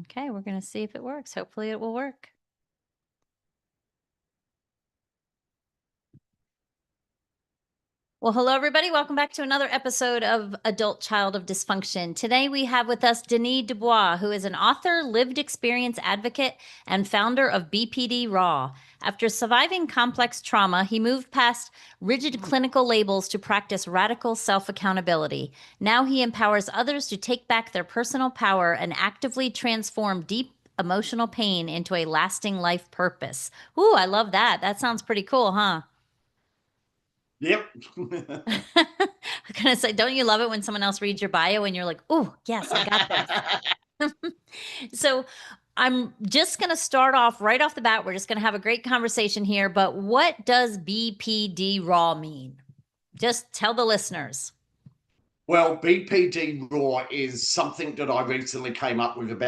Okay, we're going to see if it works. Hopefully it will work. Well, hello, everybody. Welcome back to another episode of Adult Child of Dysfunction. Today, we have with us Denis Dubois, who is an author, lived experience advocate, and founder of BPD Raw. After surviving complex trauma, he moved past rigid clinical labels to practice radical self-accountability. Now he empowers others to take back their personal power and actively transform deep emotional pain into a lasting life purpose. Ooh, I love that. That sounds pretty cool, huh? Yep. I'm gonna say, don't you love it when someone else reads your bio and you're like, oh, yes, I got this. So I'm just gonna start off right off the bat. We're just gonna have a great conversation here. But what does BPD Raw mean? Just tell the listeners. Well, BPD Raw is something that I recently came up with maybe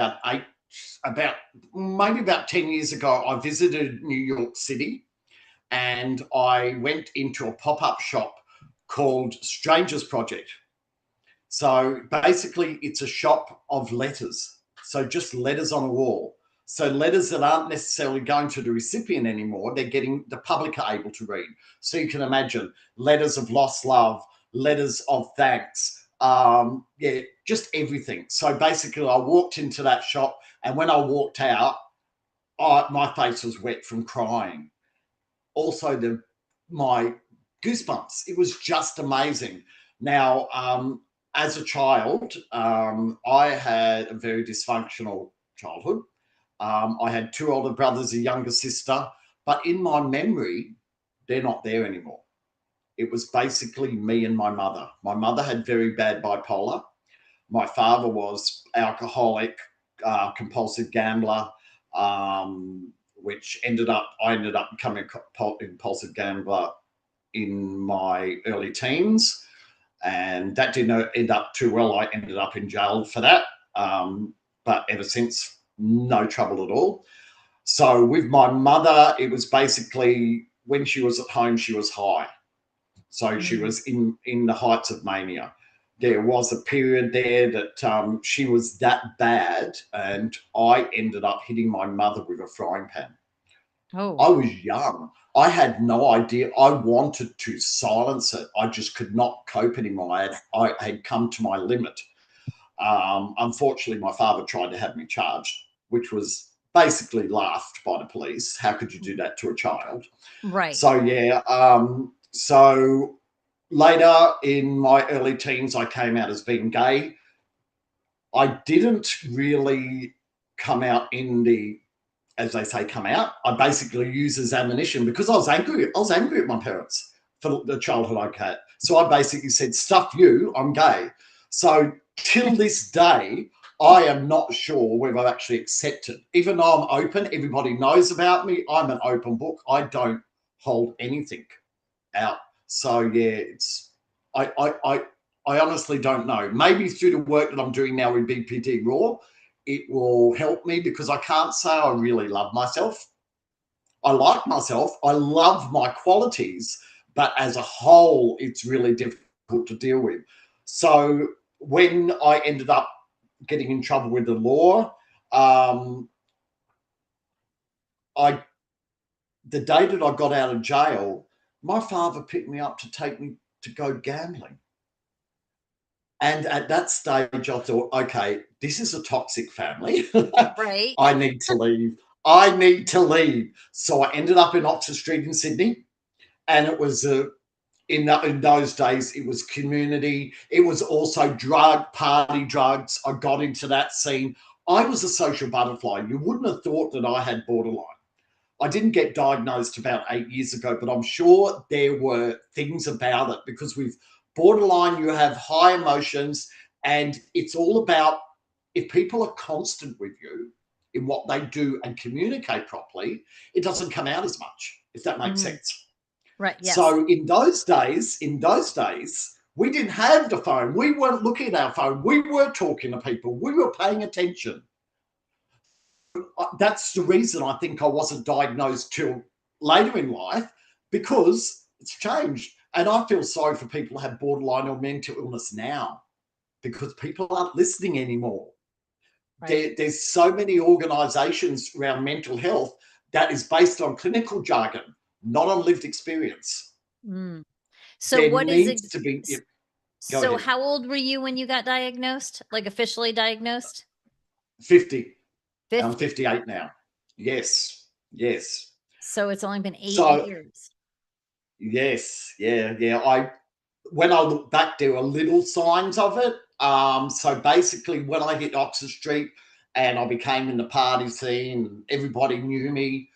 about 10 years ago. I visited New York City and I went into a pop-up shop called Strangers Project. So basically, it's a shop of letters. So just letters on a wall. So letters that aren't necessarily going to the recipient anymore, the public are able to read. So you can imagine letters of lost love, letters of thanks, just everything. So basically, I walked into that shop, and when I walked out, my face was wet from crying. Also, my goosebumps. It was just amazing. Now, as a child, I had a very dysfunctional childhood. I had two older brothers, a younger sister, but in my memory, they're not there anymore. It was basically me and my mother. My mother had very bad bipolar. My father was alcoholic, compulsive gambler, which I ended up becoming a compulsive gambler in my early teens, and that didn't end up too well. I ended up in jail for that, but ever since, no trouble at all. So with my mother, it was basically when she was at home, she was high. So she was in the heights of mania. There was a period there that she was that bad, and I ended up hitting my mother with a frying pan. Oh, I was young. I had no idea. I wanted to silence it. I just could not cope anymore. I had come to my limit. Unfortunately, my father tried to have me charged, which was basically laughed by the police. How could you do that to a child? right. So, yeah. So later in my early teens, I came out as being gay. I didn't really come out as they say, come out. I basically used as ammunition because I was angry. I was angry at my parents for the childhood I had. So I basically said, stuff you, I'm gay. So till this day, I am not sure whether I've actually accepted. Even though I'm open, everybody knows about me. I'm an open book. I don't hold anything out. So yeah, I honestly don't know. Maybe through the work that I'm doing now with BPD Raw, it will help me because I can't say I really love myself. I like myself. I love my qualities, but as a whole, it's really difficult to deal with. So when I ended up getting in trouble with the law, um, I the day that I got out of jail, my father picked me up to take me to go gambling. And at that stage, I thought, okay, this is a toxic family. Right. I need to leave. I need to leave. So I ended up in Oxford Street in Sydney. And it was in those days, it was community. It was also party drugs. I got into that scene. I was a social butterfly. You wouldn't have thought that I had borderline. I didn't get diagnosed about 8 years ago, but I'm sure there were things about it because with borderline, you have high emotions, and it's all about if people are constant with you in what they do and communicate properly, it doesn't come out as much, if that makes Mhm. sense. Right. Yes. So in those days, we didn't have the phone. We weren't looking at our phone. We were talking to people. We were paying attention. That's the reason I think I wasn't diagnosed till later in life because it's changed. And I feel sorry for people who have borderline or mental illness now because people aren't listening anymore. Right. there's so many organizations around mental health that is based on clinical jargon, not on lived experience. Mm. So There what is needs it? to be, yeah, go So ahead. how old were you when you got diagnosed? Like officially diagnosed? 50. I'm 50. 58 now. Yes, yes. So it's only been 8 So, years. yes, yeah, yeah. When I look back, there were little signs of it. So basically, when I hit Oxford Street and I became in the party scene, and everybody knew me.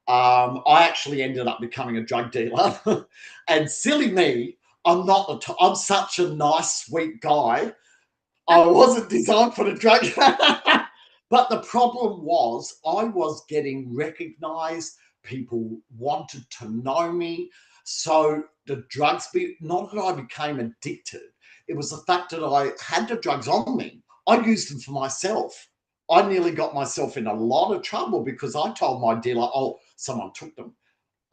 I actually ended up becoming a drug dealer, and silly me, I'm such a nice, sweet guy. I wasn't designed for the drug. But the problem was, I was getting recognized. People wanted to know me. So the drugs, not that I became addicted, it was the fact that I had the drugs on me. I used them for myself. I nearly got myself in a lot of trouble because I told my dealer, oh, someone took them.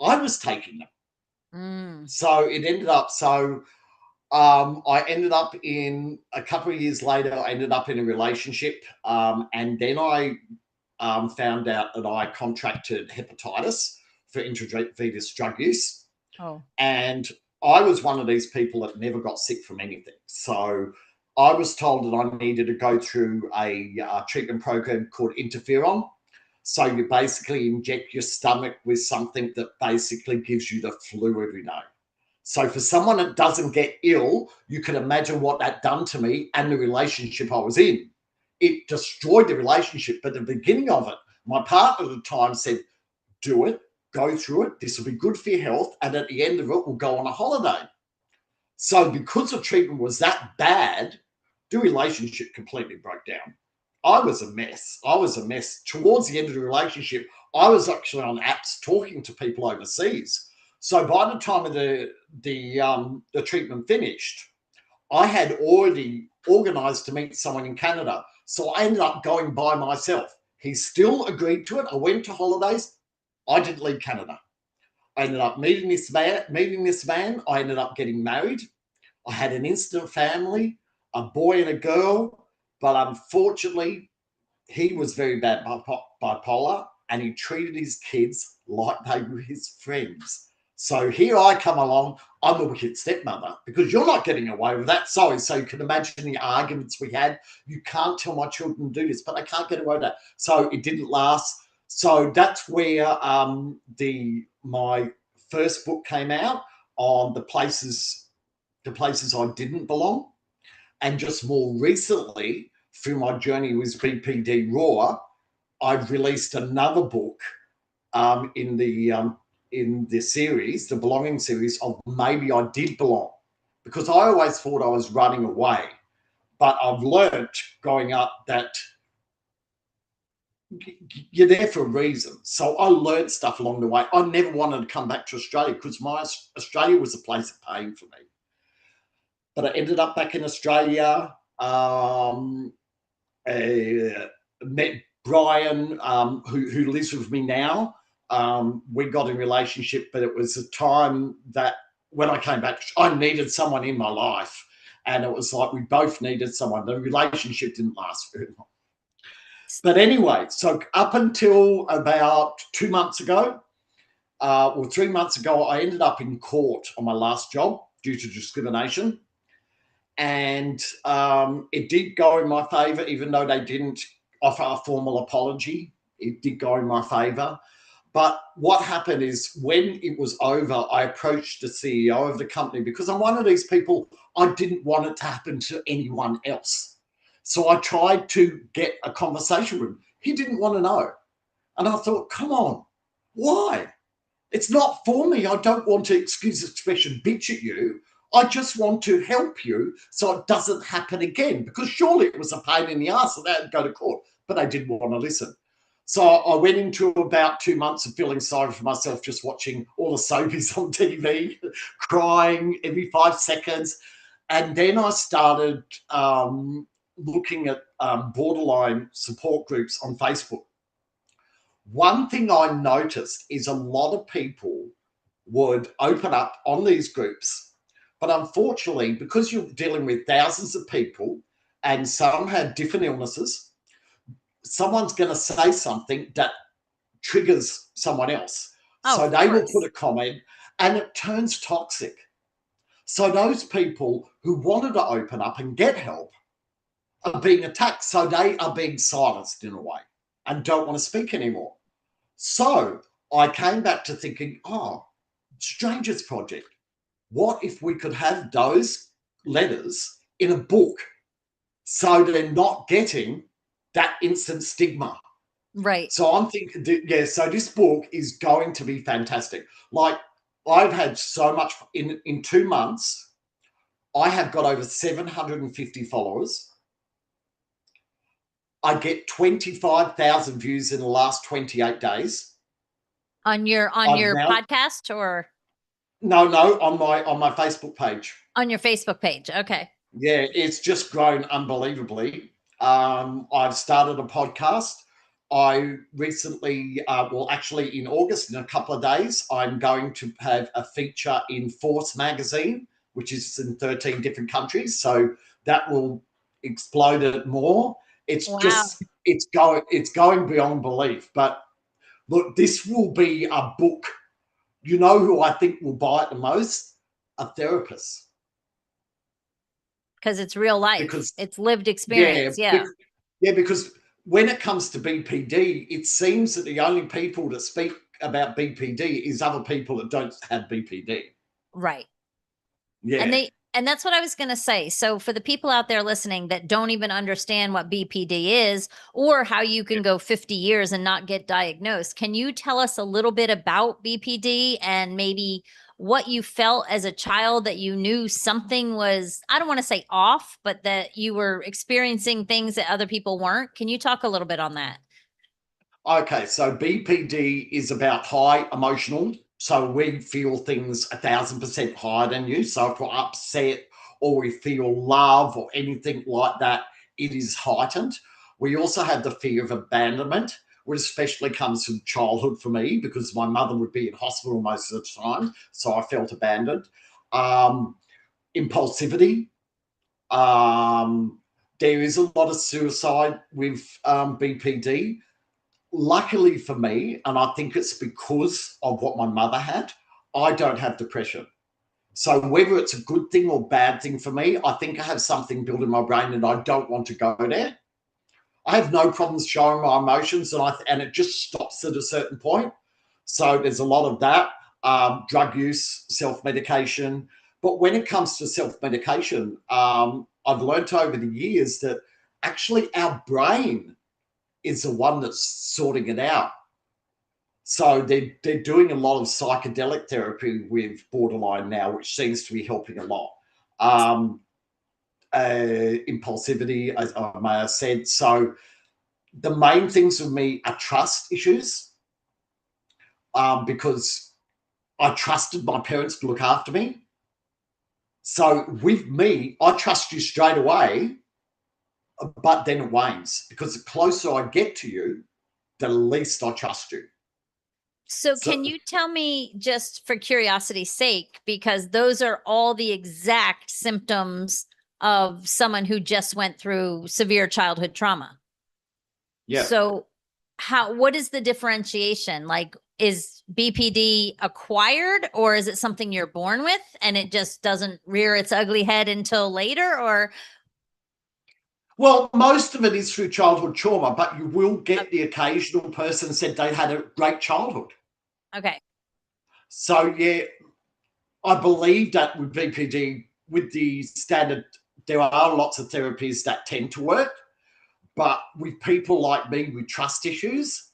I was taking them. Mm. So it ended up, I ended up in a couple of years later, I ended up in a relationship. And then I found out that I contracted hepatitis for intravenous drug use. Oh. And I was one of these people that never got sick from anything. So I was told that I needed to go through a treatment program called interferon. So you basically inject your stomach with something that basically gives you the flu every day. So for someone that doesn't get ill, you can imagine what that done to me and the relationship I was in. It destroyed the relationship. But at the beginning of it, my partner at the time said, do it, go through it. This will be good for your health. And at the end of it, we'll go on a holiday. So because the treatment was that bad, the relationship completely broke down. I was a mess. I was a mess. Towards the end of the relationship, I was actually on apps talking to people overseas. So by the time of the treatment finished, I had already organized to meet someone in Canada. So I ended up going by myself. He still agreed to it. I went to holidays. I didn't leave Canada. I ended up meeting this man. I ended up getting married. I had an instant family, a boy and a girl. But unfortunately, he was very bad bipolar, and he treated his kids like they were his friends. So here I come along. I'm a wicked stepmother because you're not getting away with that. Sorry. So you can imagine the arguments we had. You can't tell my children to do this, but I can't get away with that. So it didn't last. So that's where my first book came out on the places I didn't belong. And just more recently, through my journey with BPD Raw, I've released another book in the series, the belonging series, of maybe I did belong, because I always thought I was running away, but I've learnt growing up that you're there for a reason. So I learned stuff along the way. I never wanted to come back to Australia because Australia was a place of pain for me. But I ended up back in Australia. Met Brian, who lives with me now. We got in a relationship, but it was a time that when I came back, I needed someone in my life. And it was like we both needed someone. The relationship didn't last very long. But anyway, so up until about 2 months ago, or 3 months ago, I ended up in court on my last job due to discrimination. And it did go in my favour, even though they didn't offer a formal apology. It did go in my favour. But what happened is when it was over, I approached the CEO of the company because I'm one of these people, I didn't want it to happen to anyone else. So I tried to get a conversation with him. He didn't want to know. And I thought, come on, why? It's not for me. I don't want to, excuse the expression, bitch at you. I just want to help you so it doesn't happen again, because surely it was a pain in the ass that they had to go to court, but they didn't want to listen. So I went into about 2 months of feeling sorry for myself, just watching all the soapies on TV, crying every 5 seconds. And then I started looking at borderline support groups on Facebook. One thing I noticed is a lot of people would open up on these groups, but unfortunately, because you're dealing with thousands of people and some had different illnesses, someone's going to say something that triggers someone else. Oh, So of they will course. put a comment and it turns toxic. So those people who wanted to open up and get help are being attacked. So they are being silenced in a way and don't want to speak anymore. So I came back to thinking, oh, Strangers Project. What if we could have those letters in a book so they're not getting that instant stigma? Right. So I'm thinking, yeah, so this book is going to be fantastic. Like, I've had so much in 2 months. I have got over 750 followers. I get 25,000 views in the last 28 days. On your I've now podcast or no on my Facebook page. on your Facebook page? Okay. Yeah, it's just grown unbelievably. I've started a podcast. I recently, well, actually in August, in a couple of days, I'm going to have a feature in Force magazine, which is in 13 different countries. So that will explode it more. It's Wow. just, it's going beyond belief. But look, this will be a book. You know who I think will buy it the most? A therapist. Because it's real life. Because it's lived yeah, experience. Yeah. yeah, because when it comes to BPD, it seems that the only people that speak about BPD is other people that don't have BPD. Right. Yeah. And that's what I was going to say. So for the people out there listening that don't even understand what BPD is or how you can go 50 years and not get diagnosed, can you tell us a little bit about BPD and maybe what you felt as a child that you knew something was, I don't want to say off, but that you were experiencing things that other people weren't? Can you talk a little bit on that? Okay, so BPD is about high emotional. So we feel things 1,000% higher than you. So if we're upset or we feel love or anything like that, it is heightened. We also have the fear of abandonment, which especially comes from childhood for me because my mother would be in hospital most of the time. So I felt abandoned. Um, Impulsivity. Um, there is a lot of suicide with BPD. Luckily for me, and I think it's because of what my mother had, I don't have depression. So whether it's a good thing or bad thing for me, I think I have something built in my brain and I don't want to go there. I have no problems showing my emotions and it just stops at a certain point. So there's a lot of that, drug use, self-medication. But when it comes to self-medication, I've learned over the years that actually our brain is the one that's sorting it out. So they're doing a lot of psychedelic therapy with borderline now, which seems to be helping a lot. Impulsivity, as I may have said. So the main things with me are trust issues, because I trusted my parents to look after me. So with me, I trust you straight away, but then it wanes because the closer I get to you, the least I trust you. So So can you tell me, just for curiosity's sake, because those are all the exact symptoms of someone who just went through severe childhood trauma. yeah. So what is the differentiation? Like, is BPD acquired or is it something you're born with and it just doesn't rear its ugly head until later? Or Well, most of it is through childhood trauma, but you will get the occasional person said they had a great childhood. okay. So yeah, I believe that with BPD, with the standard, there are lots of therapies that tend to work, but with people like me with trust issues,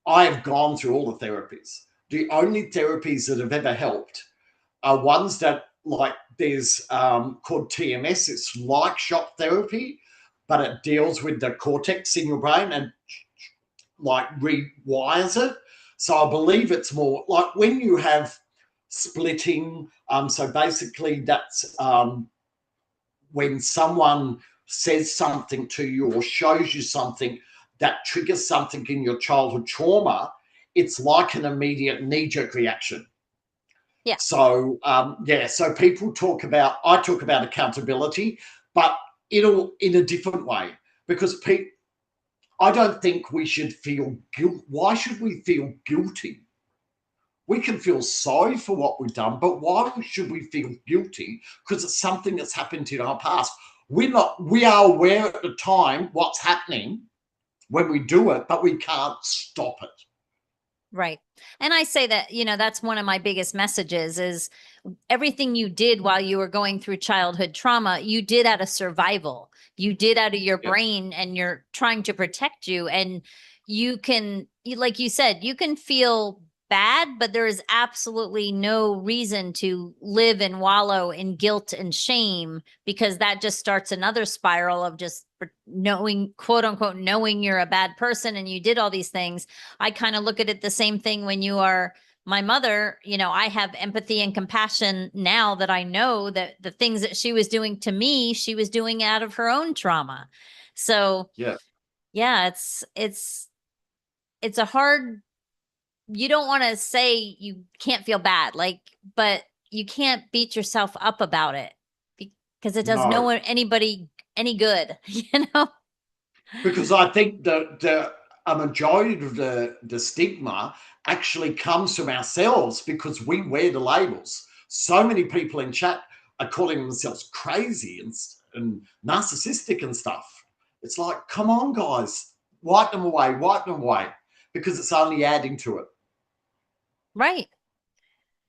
I have gone through all the therapies. The only therapies that have ever helped are ones that, like, there's called TMS. It's like shock therapy, but it deals with the cortex in your brain and like rewires it. So I believe it's more like when you have splitting. So basically, that's when someone says something to you or shows you something that triggers something in your childhood trauma. It's like an immediate knee-jerk reaction. Yeah. So yeah, so people talk about, I talk about accountability, but in a different way, because I don't think we should feel guilt. Why should we feel guilty? We can feel sorry for what we've done, but why should we feel guilty? Because it's something that's happened in our past. We are aware at the time what's happening when we do it, but we can't stop it. Right. And I say that, that's one of my biggest messages is everything you did while you were going through childhood trauma, you did out of survival. You did out of your brain, and you're trying to protect you. And you can, like you said, you can feel bad, but there is absolutely no reason to live and wallow in guilt and shame, because that just starts another spiral of just knowing, quote unquote, knowing you're a bad person and you did all these things. I kind of look at it the same thing when you are my mother. I have empathy and compassion now that I know that the things that she was doing to me, she was doing out of her own trauma. So yeah, it's a hard, you don't want to say you can't feel bad, but you can't beat yourself up about it, because it does no one, anybody any good, Because I think that a majority of the stigma actually comes from ourselves, because we wear the labels. So many people in chat are calling themselves crazy and narcissistic and stuff. It's like, come on, guys, wipe them away, because it's only adding to it. Right.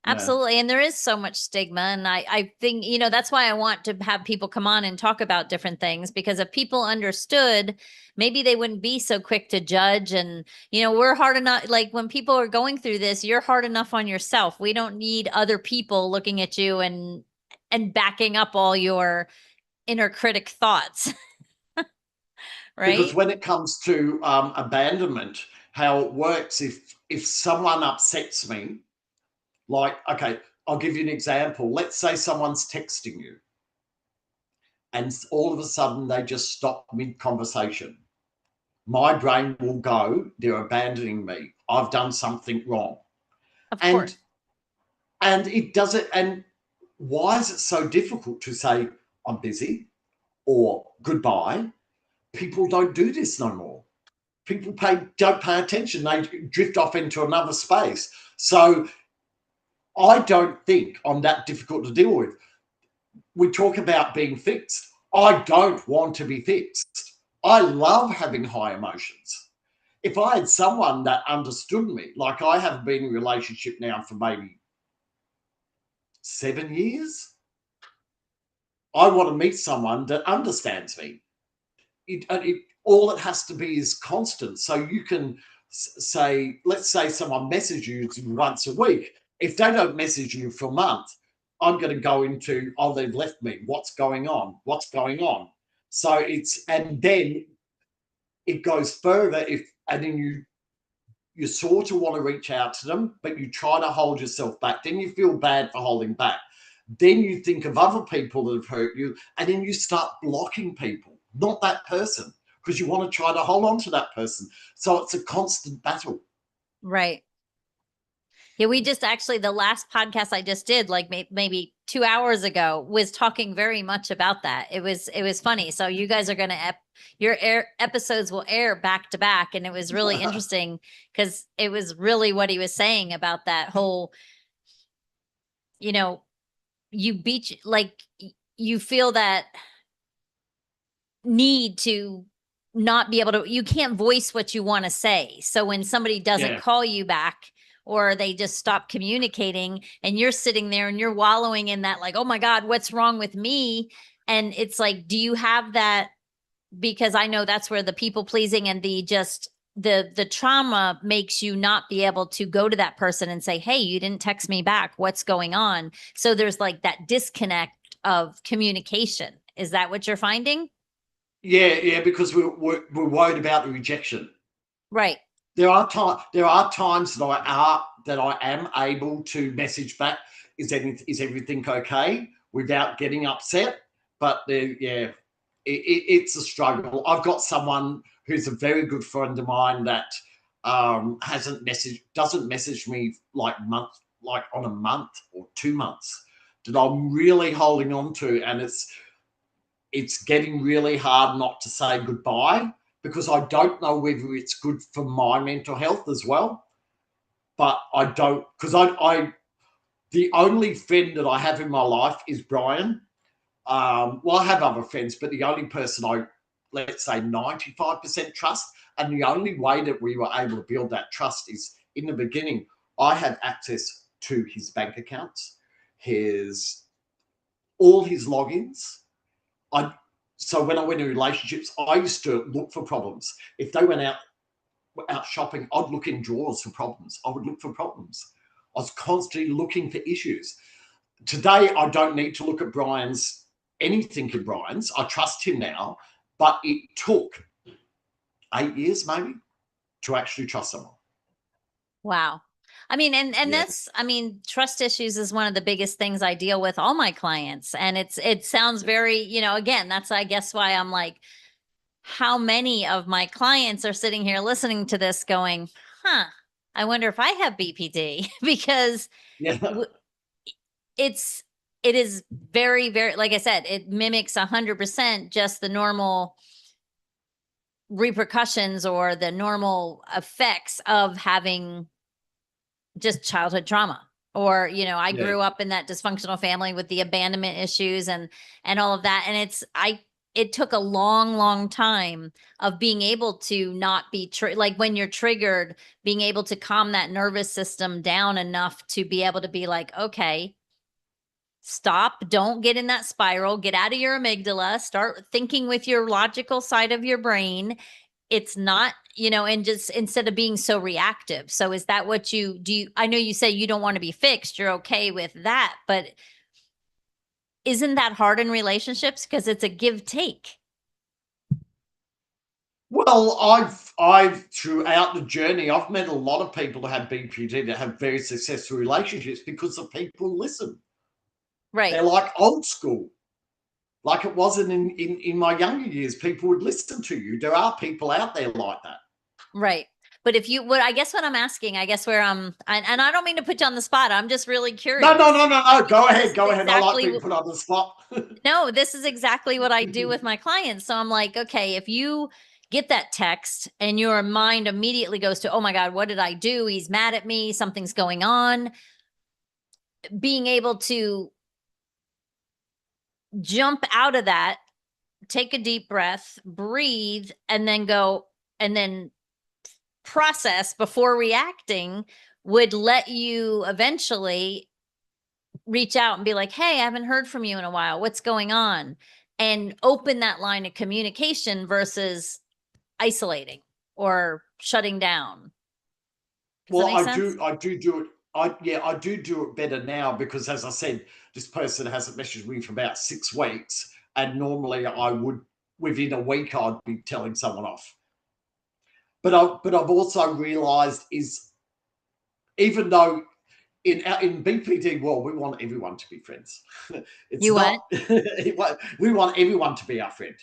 Absolutely. And there is so much stigma. And I think, that's why I want to have people come on and talk about different things, because if people understood, maybe they wouldn't be so quick to judge. And, we're hard enough. Like when people are going through this, you're hard enough on yourself. We don't need other people looking at you and backing up all your inner critic thoughts. Right? Because when it comes to abandonment, how it works, if someone upsets me, like, okay, I'll give you an example. Let's say someone's texting you and all of a sudden they just stop mid-conversation. My brain will go, they're abandoning me. I've done something wrong. Of course. And it does it. And why is it so difficult to say, I'm busy or goodbye? People don't do this no more. People don't pay attention. They drift off into another space. So I don't think I'm that difficult to deal with. We talk about being fixed. I don't want to be fixed. I love having high emotions. If I had someone that understood me, like I have been in a relationship now for maybe 7 years, I want to meet someone that understands me. All it has to be is constant. So you can say, let's say someone messages you once a week. If they don't message you for a month, I'm going to go into, oh, they've left me. What's going on? What's going on? So and then it goes further and then you sort of want to reach out to them, but you try to hold yourself back. Then you feel bad for holding back. Then you think of other people that have hurt you, and then you start blocking people, not that person, because you want to try to hold on to that person. So it's a constant battle. Right. Yeah, we just actually, the last podcast I just did, like maybe 2 hours ago, was talking very much about that. It was funny. So you guys are going to, your episodes will air back to back. And it was really interesting, because it was really what he was saying about that whole, you feel that need to not be able to, you can't voice what you want to say. So when somebody doesn't call you back, or they just stop communicating, and you're sitting there and you're wallowing in that, like, oh my God, what's wrong with me? And it's like, do you have that? Because I know that's where the people pleasing and the trauma makes you not be able to go to that person and say, hey, you didn't text me back. What's going on? So there's like that disconnect of communication. Is that what you're finding? Yeah, because we're worried about the rejection. Right. There are times that I am able to message back, is everything okay, without getting upset. But it's a struggle. I've got someone who's a very good friend of mine that doesn't message me like on a month or 2 months, that I'm really holding on to, and it's getting really hard not to say goodbye, because I don't know whether it's good for my mental health as well. But I don't, because the only friend that I have in my life is Brian. Well, I have other friends, but the only person I, let's say, 95% trust, and the only way that we were able to build that trust is in the beginning, I had access to his bank accounts, all his logins. I So when I went into relationships, I used to look for problems. If they went out shopping, I'd look in drawers for problems. I would look for problems. I was constantly looking for issues. Today, I don't need to look at anything in Brian's. I trust him now, but it took 8 years maybe to actually trust someone. Wow. I mean, and Yeah. that's, I mean, trust issues is one of the biggest things I deal with all my clients. And it sounds very, again, that's, I guess, why I'm like, how many of my clients are sitting here listening to this going, I wonder if I have BPD because Yeah. it is very, very, like I said, it mimics 100% just the normal repercussions or the normal effects of having just childhood trauma. Or, I Yeah. grew up in that dysfunctional family with the abandonment issues and all of that. And it took a long, long time of being able to not be like when you're triggered, being able to calm that nervous system down enough to be able to be like, okay, stop, don't get in that spiral, get out of your amygdala, start thinking with your logical side of your brain. It's not, and just instead of being so reactive. So is that what you do? I know you say you don't want to be fixed. You're okay with that, but isn't that hard in relationships? Because it's a give take. Well, I've throughout the journey, I've met a lot of people that have BPD that have very successful relationships because the people listen. Right. They're like old school. Like it wasn't in my younger years. People would listen to you. There are people out there like that. Right. But if you would, I guess what I'm asking, I guess where and I don't mean to put you on the spot. I'm just really No, no, curious. no, no, no. Go This ahead. is Go ahead. I like exactly being put on the spot. no, this is exactly what I do with my clients. So I'm like, okay, if you get that text and your mind immediately goes to, oh my God, what did I do? He's mad at me. Something's going on. Being able to jump out of that, take a deep breath, breathe, and then go and then process before reacting would let you eventually reach out and be like, hey, I haven't heard from you in a while. What's going on? And open that line of communication versus isolating or shutting down. Does that Well, make sense? I do it. I do it better now because, as I said, this person hasn't messaged me for about 6 weeks, and normally I would within a week I'd be telling someone off. But I've also realised is even though in BPD world we want everyone to be friends. It's You what? not we want everyone to be our friend.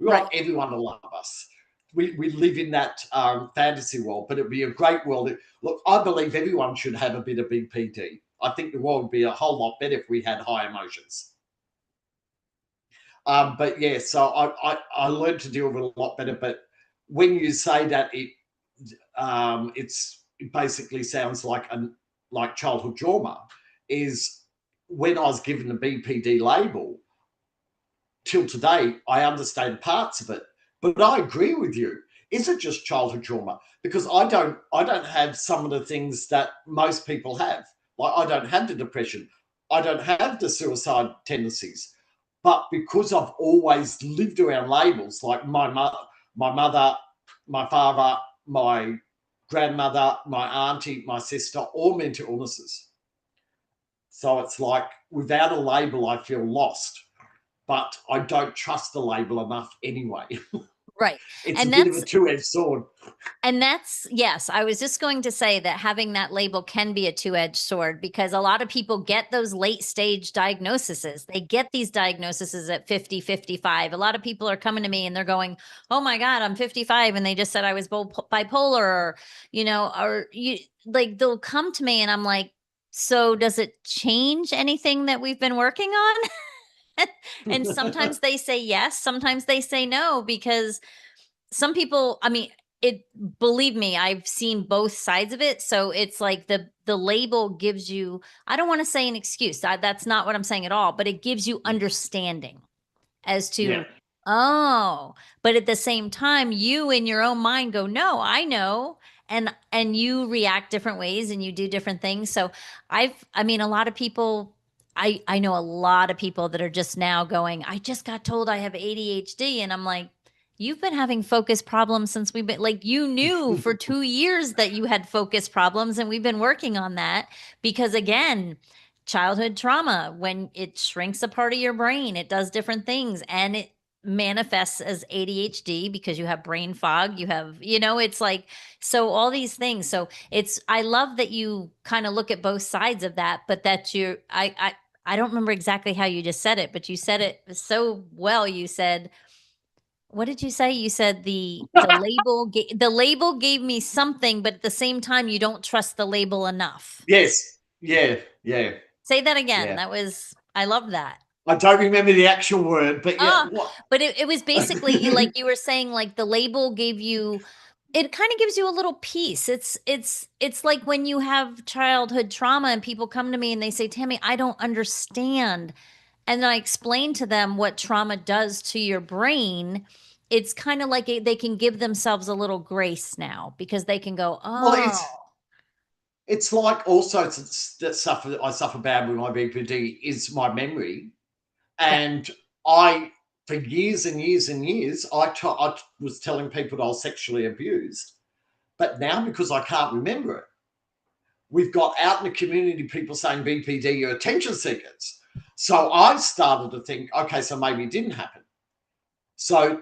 We Right. want everyone to love us. We live in that fantasy world, but it'd be a great world. Look, I believe everyone should have a bit of BPD. I think the world would be a whole lot better if we had high emotions. But yeah, so I learned to deal with it a lot better. But when you say that it basically sounds like childhood trauma, is when I was given the BPD label. Till today, I understand parts of it, but I agree with you. Is it just childhood trauma? Because I don't have some of the things that most people have. Like I don't have the depression, I don't have the suicide tendencies, but because I've always lived around labels, like mother, my father, my grandmother, my auntie, my sister, all mental illnesses. So it's like without a label, I feel lost, but I don't trust the label enough anyway. Right. It's a And bit of a that's two-edged sword. yes, I was just going to say that having that label can be a two-edged sword because a lot of people get those late stage diagnoses. They get these diagnoses at 50, 55. A lot of people are coming to me and they're going, "Oh my God, I'm 55 and they just said I was bipolar," or, or you like they'll come to me and I'm like, "So does it change anything that we've been working on?" And sometimes they say yes, sometimes they say no because some people, I mean, believe me, I've seen both sides of it. So it's like the label gives you, I don't want to say an excuse. That's not what I'm saying at all, but it gives you understanding as Yeah. to, oh, but at the same time, you in your own mind go, no, I know. And you react different ways and you do different things. So I mean, a lot of people, I know a lot of people that are just now going, I just got told I have ADHD. And I'm like, you've been having focus problems since we've been like, you knew for 2 years that you had focus problems, and we've been working on that because, again, childhood trauma, when it shrinks a part of your brain, it does different things, and it manifests as ADHD because you have brain fog, you have, it's like, so all these things. So I love that you kind of look at both sides of that, but that I don't remember exactly how you just said it, but you said it so well. You said, what did you say? You said the label gave me something, but at the same time, you don't trust the label enough. Yes. Yeah. Yeah. Say that again. Yeah. That was, I love that. I don't remember the actual word, but yeah. Ah, but it was basically like you were saying, like the label gave you, it kind of gives you a little piece. It's like when you have childhood trauma and people come to me and they say, Tammy, I don't understand. And then I explain to them what trauma does to your brain. It's kind of like they can give themselves a little grace now because they can go, Well, oh, it's like also I suffer bad with my BPD is my memory, yeah, and for years and years and years I was telling people that I was sexually abused, but now because I can't remember it, we've got out in the community people saying BPD are attention seekers. So I started to think, okay, so maybe it didn't happen. So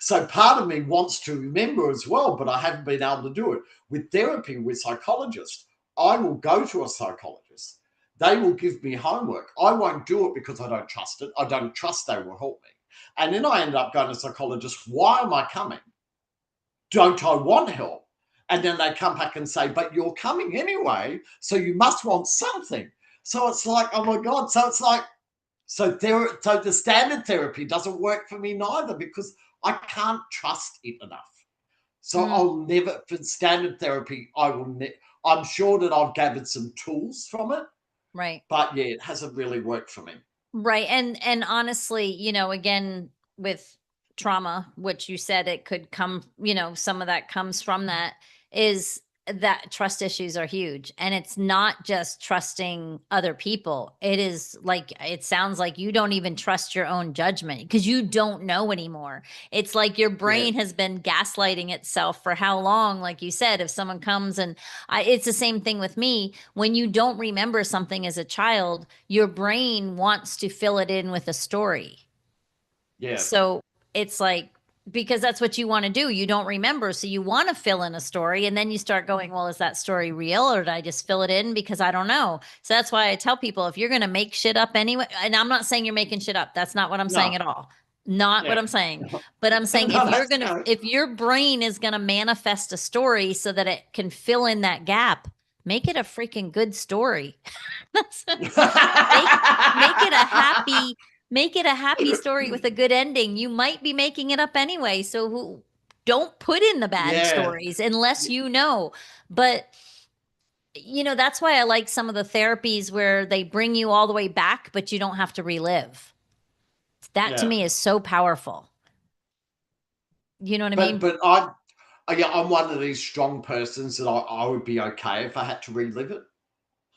so part of me wants to remember as well, but I haven't been able to do it. With therapy, with psychologists, I will go to a psychologist. They will give me homework. I won't do it because I don't trust it. I don't trust they will help me. And then I end up going to a psychologist. Why am I coming? Don't I want help? And then they come back and say, but you're coming anyway, so you must want something. So it's like, oh my God. So it's like, so the standard therapy doesn't work for me neither because I can't trust it enough. So mm, I'll never, for standard therapy, I'm sure that I've gathered some tools from it, right. but yeah, it hasn't really worked for me. Right. And honestly, again, with trauma, which you said it could come, some of that comes from that, is that trust issues are huge. And it's not just trusting other people. It is like, it sounds like you don't even trust your own judgment because you don't know anymore. It's like your Yeah, brain has been gaslighting itself for how long? Like you said, if someone comes and it's the same thing with me. When you don't remember something as a child, your brain wants to fill it in with a story. yeah, So it's like, because that's what you want to do. You don't remember. So you want to fill in a story. And then you start going, well, is that story real or did I just fill it in because I don't know? So that's why I tell people if you're going to make shit up anyway, and I'm not saying you're making shit up. That's not what I'm saying no, at all. Not what yeah. I'm saying. But I'm saying No, that's no, if your brain is going to manifest a story so that it can fill in that gap, make it a freaking good story. That's make make it a happy make it a happy story with a good ending. You might be making it up anyway, so don't put in the bad yeah, stories unless you know. But that's why I like some of the therapies where they bring you all the way back, but you don't have to relive. That to yeah. me is so powerful. You know what I But mean? but yeah, I'm one of these strong persons that I would be okay if I had to relive it.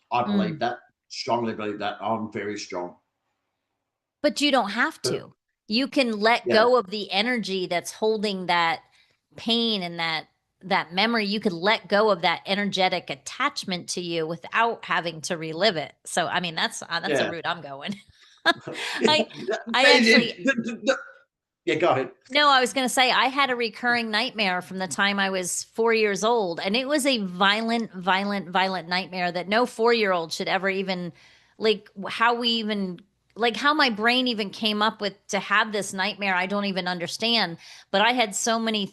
I believe Mm. that, strongly believe that. I'm very strong. But you don't have But to. You can let yeah, go of the energy that's holding that pain and that memory. You could let go of that energetic attachment to you without having to relive it. So I mean that's a yeah. route I'm going. I I actually Yeah, go ahead. no, I was going to say I had a recurring nightmare from the time I was 4 years old, and it was a violent, violent, violent nightmare that no 4 year old should ever even like how we even like how my brain even came up with to have this nightmare. I don't even understand. But I had so many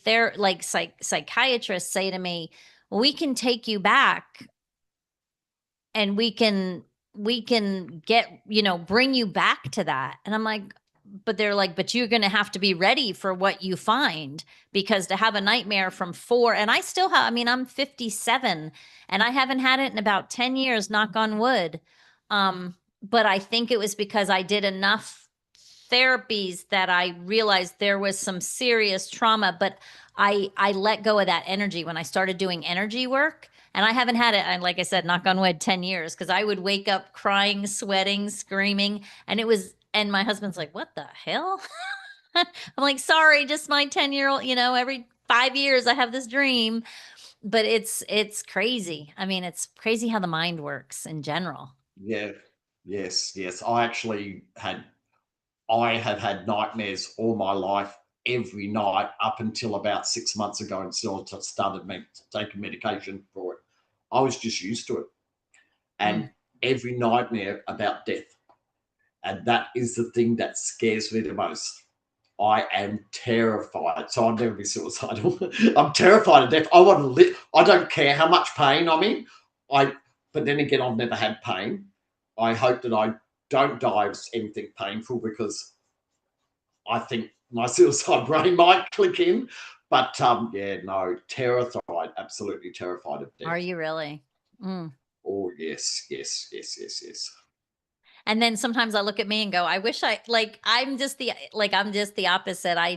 psychiatrists say to me, "We can take you back, and we can get bring you back to that." And I'm like, but they're like, but you're going to have to be ready for what you find, because to have a nightmare from 4, and I still have, I mean, I'm 57 and I haven't had it in about 10 years, knock on wood. But I think it was because I did enough therapies that I realized there was some serious trauma, but I let go of that energy when I started doing energy work. And I haven't had it, and like I said, knock on wood, 10 years, because I would wake up crying, sweating, screaming. And it was, and my husband's like, what the hell? I'm like, sorry, just my 10-year-old, every 5 years I have this dream. But it's crazy. I mean, it's crazy how the mind works in general. Yeah. Yes. Yes. I have had nightmares all my life, every night up until about 6 months ago, until I started taking medication for it. I was just used to it. And Mm. every nightmare about death. And that is the thing that scares me the most. I am terrified. So I'll never be suicidal. I'm terrified of death. I want to live. I don't care how much pain I'm in. But then again, I've never had pain. I hope that I don't die of anything painful, because I think my suicide brain might click in. But yeah, no, terrified, absolutely terrified of Are death. you really? Mm. Oh yes, yes, yes, yes, yes. And then sometimes I look at me and go, I wish I'm just the opposite. I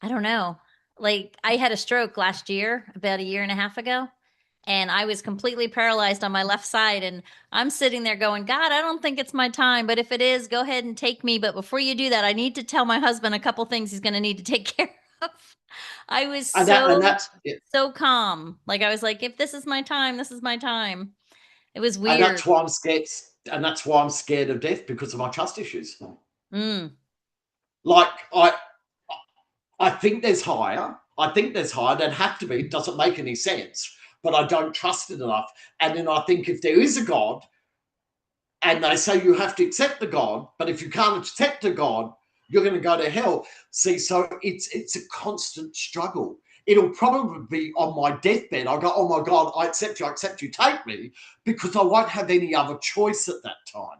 don't know. Like, I had a stroke last year, about a year and a half ago, and I was completely paralyzed on my left side. And I'm sitting there going, God, I don't think it's my time, but if it is, go ahead and take me. But before you do that, I need to tell my husband a couple things he's going to need to take care of. I was And so, that's yeah, so calm. Like, I was like, if this is my time, this is my time. It was and weird. that's why I'm scared. And that's why I'm scared of death, because of my trust issues. Mm. Like I think there's higher. I think there's higher. There'd have to be. It doesn't make any sense. But I don't trust it enough. And then I think if there is a God, and they say you have to accept the God, but if you can't accept the God, you're going to go to hell. See, so it's a constant struggle. It'll probably be on my deathbed. I'll go, oh my God, I accept you, take me, because I won't have any other choice at that time.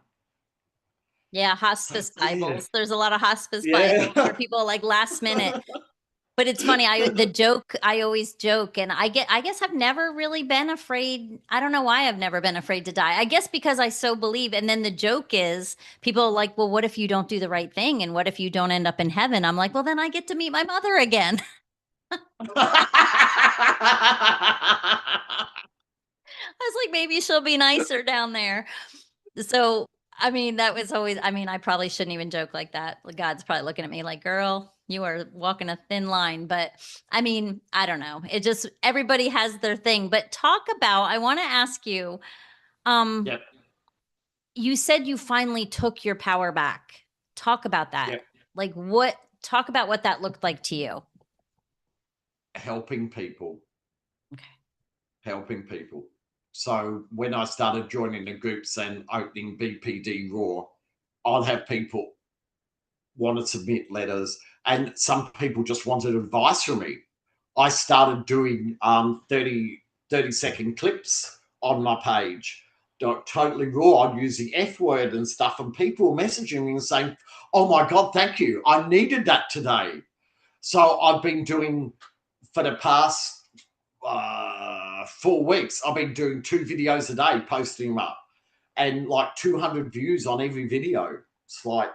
Yeah, So hospice yeah, Bibles. There's a lot of hospice Bibles where yeah. people like last minute. But it's funny, I always joke, and I guess I've never really been afraid. I don't know why I've never been afraid to die. I guess because I so believe. And then the joke is, people are like, well, what if you don't do the right thing? And what if you don't end up in heaven? I'm like, well, then I get to meet my mother again. I was like, maybe she'll be nicer down there. So, I mean, that was always, I mean, I probably shouldn't even joke like that. God's probably looking at me like, girl, you are walking a thin line. But I mean, I don't know. It just, everybody has their thing. But talk about, I want to ask you, um, Yep, you said you finally took your power back. Talk about that. yep. Like, talk about what that looked like to you. Helping people, Okay. helping people. So when I started joining the groups and opening BPD Raw, I'd have people want to submit letters, and some people just wanted advice from me. I started doing 30-second clips on my page, totally raw. I'd use the F word and stuff, and people were messaging me and saying, oh my God, thank you. I needed that today. So I've been doing, for the past 4 weeks, I've been doing 2 videos a day, posting them up, and like 200 views on every video. It's like,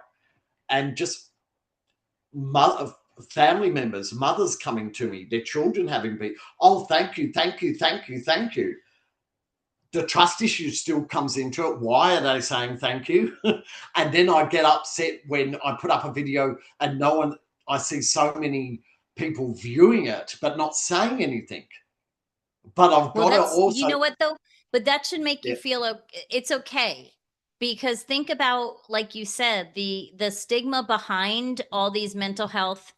and just mother, family members, mothers coming to me, their children having been, oh, thank you, thank you, thank you, thank you. The trust issue still comes into it. Why are they saying thank you? And then I get upset when I put up a video and no one, I see so many people viewing it, but not saying anything. But I've Well, got to you also, know what though? But that should make you yeah, feel it's okay. Because think about, like you said, the stigma behind all these mental health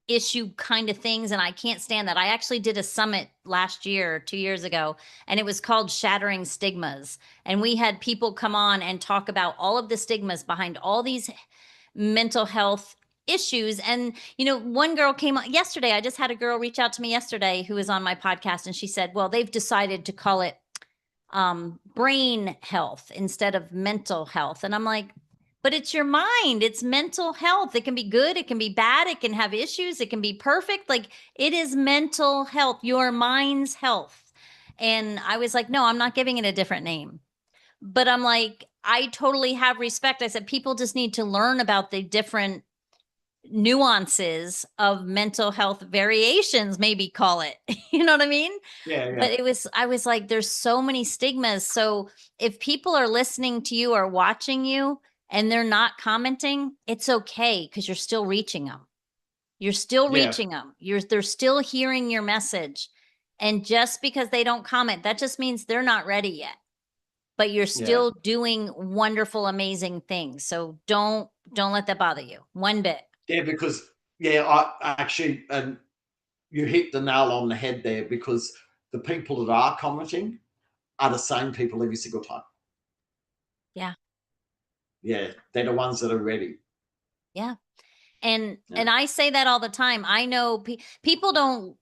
issue kind of things. And I can't stand that. I actually did a summit last year, 2 years ago, and it was called Shattering Stigmas. And we had people come on and talk about all of the stigmas behind all these mental health issues. And, one girl came on yesterday. I just had a girl reach out to me yesterday who was on my podcast, and she said, well, they've decided to call it brain health instead of mental health. And I'm like, But it's your mind, it's mental health. It can be good, it can be bad, it can have issues, it can be perfect. Like, it is mental health, your mind's health. And I was like, no, I'm not giving it a different name. But I'm like, I totally have respect. I said, people just need to learn about the different nuances of mental health variations, maybe call it. You know what I mean? Yeah, But yeah, I was like, there's so many stigmas. So if people are listening to you or watching you and they're not commenting, it's okay, because you're still reaching them. You're still yeah, reaching them. They're still hearing your message. And just because they don't comment, that just means they're not ready yet. But you're yeah, still doing wonderful, amazing things. So don't let that bother you one bit. yeah. Because yeah, I actually, and you hit the nail on the head there, because the people that are commenting are the same people every single time. Yeah. Yeah, they're the ones that are ready. Yeah. And Yeah, I say that all the time. I know people don't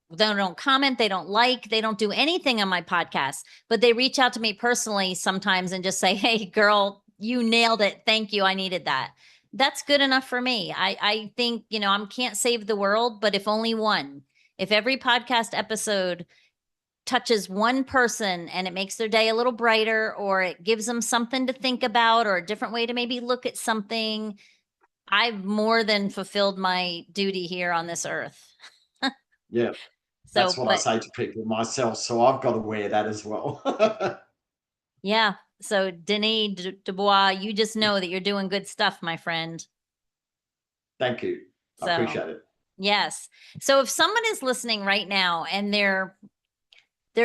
comment, they don't like, they don't do anything on my podcast, but they reach out to me personally sometimes and just say, "Hey girl, you nailed it. Thank you. I needed that." That's good enough for me. I think, I can't save the world, but if only one. If every podcast episode touches one person and it makes their day a little brighter, or it gives them something to think about, or a different way to maybe look at something, I've more than fulfilled my duty here on this earth. yeah. That's So, what I but say to people myself. So I've got to wear that as well. yeah. So, Denis Dubois, you just know that you're doing good stuff, my friend. Thank you. I So, appreciate it. yes. So, if someone is listening right now and they're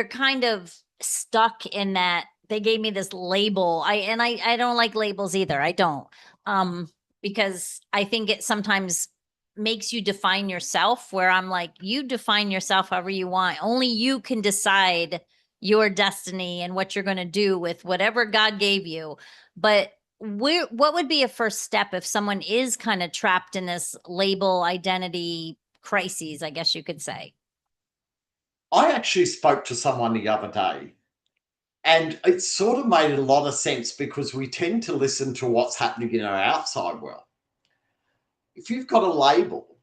kind of stuck in that, they gave me this label. I don't like labels either. I don't. Um because I think it sometimes makes you define yourself, where I'm like, you define yourself however you want. Only you can decide your destiny and what you're going to do with whatever God gave you. But what would be a first step if someone is kind of trapped in this label identity crises, I guess you could say? I actually spoke to someone the other day, and it sort of made a lot of sense, because we tend to listen to what's happening in our outside world. If you've got a label,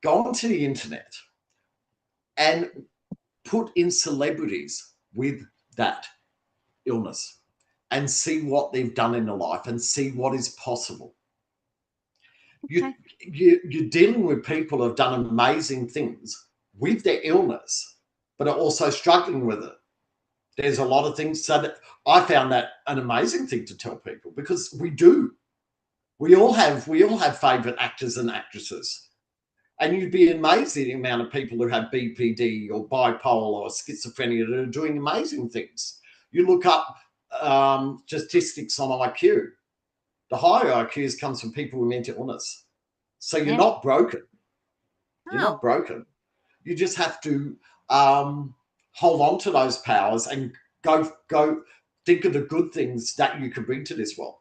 go onto the internet and put in celebrities with that illness and see what they've done in their life and see what is possible. You, Okay. you're dealing with people who have done amazing things with their illness, but are also struggling with it. There's a lot of things. So that I found that an amazing thing to tell people, because we do. We all have favorite actors and actresses. And you'd be amazed at the amount of people who have BPD or bipolar or schizophrenia that are doing amazing things. You look up statistics on IQ. The higher IQs comes from people with mental illness. So you're Yeah. not broken. You're Oh, not broken. You just have to hold on to those powers and go think of the good things that you can bring to this world.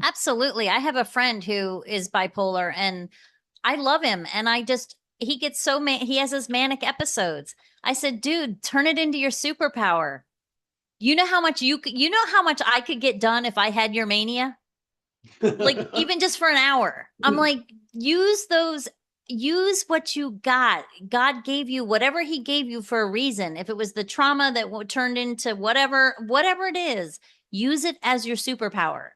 absolutely. I have a friend who is bipolar and I love him. And he gets he has his manic episodes. I said, dude, turn it into your superpower. You know how much you know how much I could get done if I had your mania? Like, even just for an hour. I'm like, use what you got. God gave you whatever he gave you for a reason. If it was the trauma that turned into whatever it is, use it as your superpower.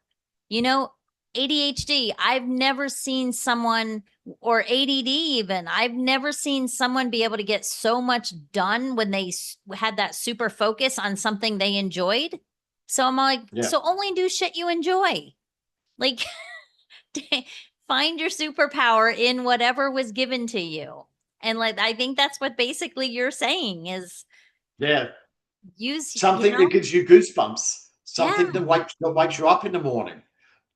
You know, ADHD, I've never seen someone, or ADD even, I've never seen someone be able to get so much done when they had that super focus on something they enjoyed. So I'm like, Yeah, so only do shit you enjoy. Like, find your superpower in whatever was given to you. And like, I think that's what basically you're saying is yeah. use, Something that gives you goosebumps, yeah, something that wakes you up in the morning.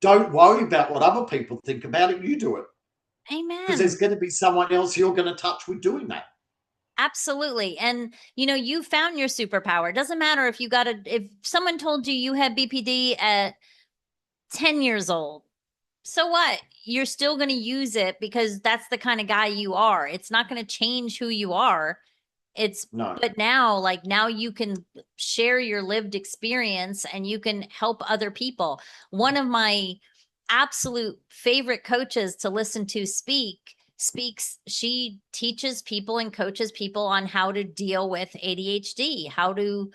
Don't worry about what other people think about it. You do it, because there's amen. going to be someone else you're going to touch with doing that. Absolutely. And you found your superpower. It doesn't matter if someone told you you had BPD at 10 years old. So what? You're still going to use it because that's the kind of guy you are. It's not going to change who you are. It's No, But now, like, now you can share your lived experience and you can help other people. One of my absolute favorite coaches to listen to speaks. She teaches people and coaches people on how to deal with ADHD, how to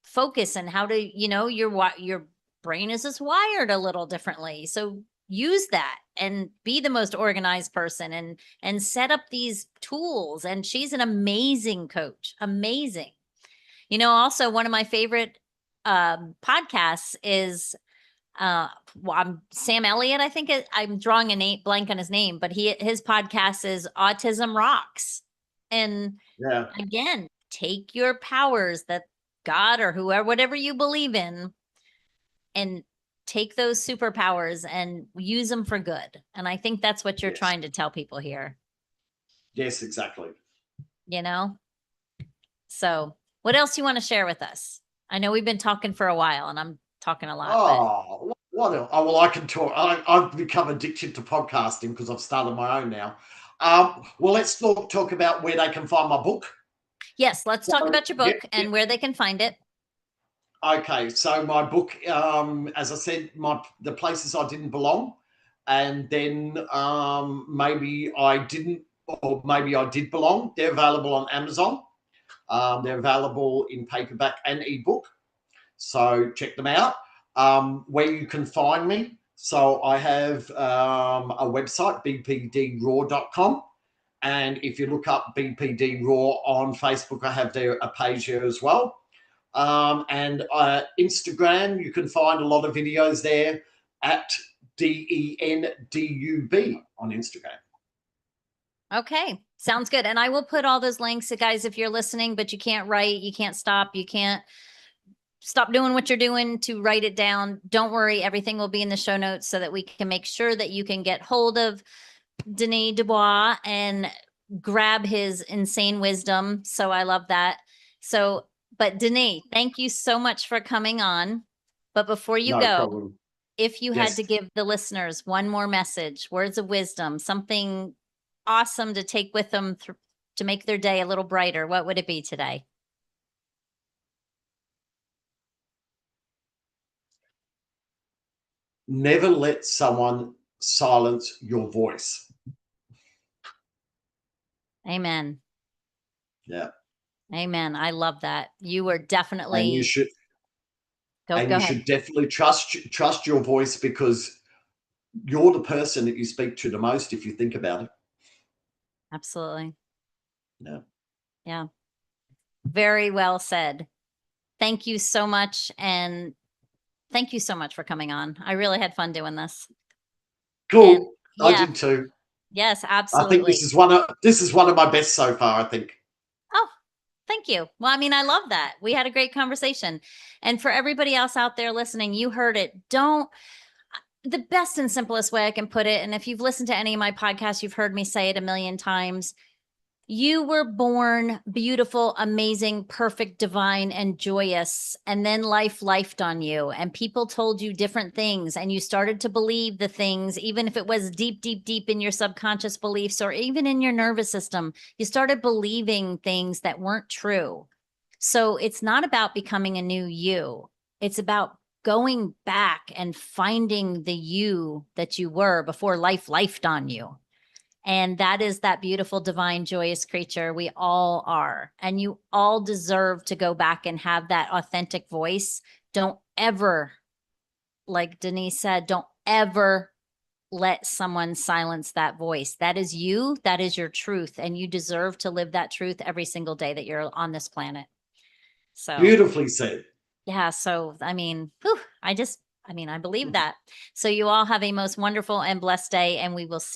focus, and how to, your brain is just wired a little differently. So use that and be the most organized person, and set up these tools. And she's an amazing coach. Amazing. Also one of my favorite podcasts is Sam Elliott. I think I'm drawing a name blank on his name, but his podcast is Autism Rocks. And Yeah. again, take your powers that God or whoever, whatever you believe in, and take those superpowers and use them for good. And I think that's what you're Yes. trying to tell people here, Yes, exactly. So what else you want to share with us? I know we've been talking for a while and I'm talking a lot, but Oh, what else? Oh, well, I can talk. I've become addicted to podcasting because I've started my own now. Well, let's talk about where they can find my book. yes, let's talk about your book Yeah. and where they can find it. Okay, so my book, as I said, the places I didn't belong, and then maybe I didn't, or maybe I did belong. They're available on Amazon. They're available in paperback and ebook. So check them out. Where you can find me. So I have a website, bpdraw.com. And if you look up BPD Raw on Facebook, I have a page there as well. And Instagram, you can find a lot of videos there at DENDUB on Instagram. Okay, sounds good. And I will put all those links, guys, if you're listening, but you can't write, you can't stop, you can't stop doing what you're doing to write it down. Don't worry, everything will be in the show notes so that we can make sure that you can get hold of Denis Dubois and grab his insane wisdom. So I love that. So, but Denis, thank you so much for coming on. But before you No go, problem. if you Yes. had to give the listeners one more message, words of wisdom, something awesome to take with them to make their day a little brighter, what would it be today? Never let someone silence your voice. Amen. Yeah. Amen. I love that. You were definitely. And you should. Go you ahead. should definitely trust your voice, because you're the person that you speak to the most if you think about it. Absolutely. Yeah. Yeah. Very well said. Thank you so much. And thank you so much for coming on. I really had fun doing this. Cool. And, I yeah. did too. Yes, I absolutely. think this is one of my best so far, I think. Oh, thank you. Well, I mean, I love that. We had a great conversation. And for everybody else out there listening, you heard it. The best and simplest way I can put it, and if you've listened to any of my podcasts, you've heard me say it a million times. You were born beautiful, amazing, perfect, divine, and joyous. And then life lifed on you, and people told you different things, and you started to believe the things, even if it was deep, deep, deep in your subconscious beliefs or even in your nervous system. You started believing things that weren't true. So it's not about becoming a new you. It's about going back and finding the you that you were before life lifed on you. And that is that beautiful, divine, joyous creature we all are. And you all deserve to go back and have that authentic voice. Don't ever, like Denise said, don't ever let someone silence that voice. That is you. That is your truth. And you deserve to live that truth every single day that you're on this planet. So Beautifully said. yeah. So, I mean, I believe that. So you all have a most wonderful and blessed day, and we will see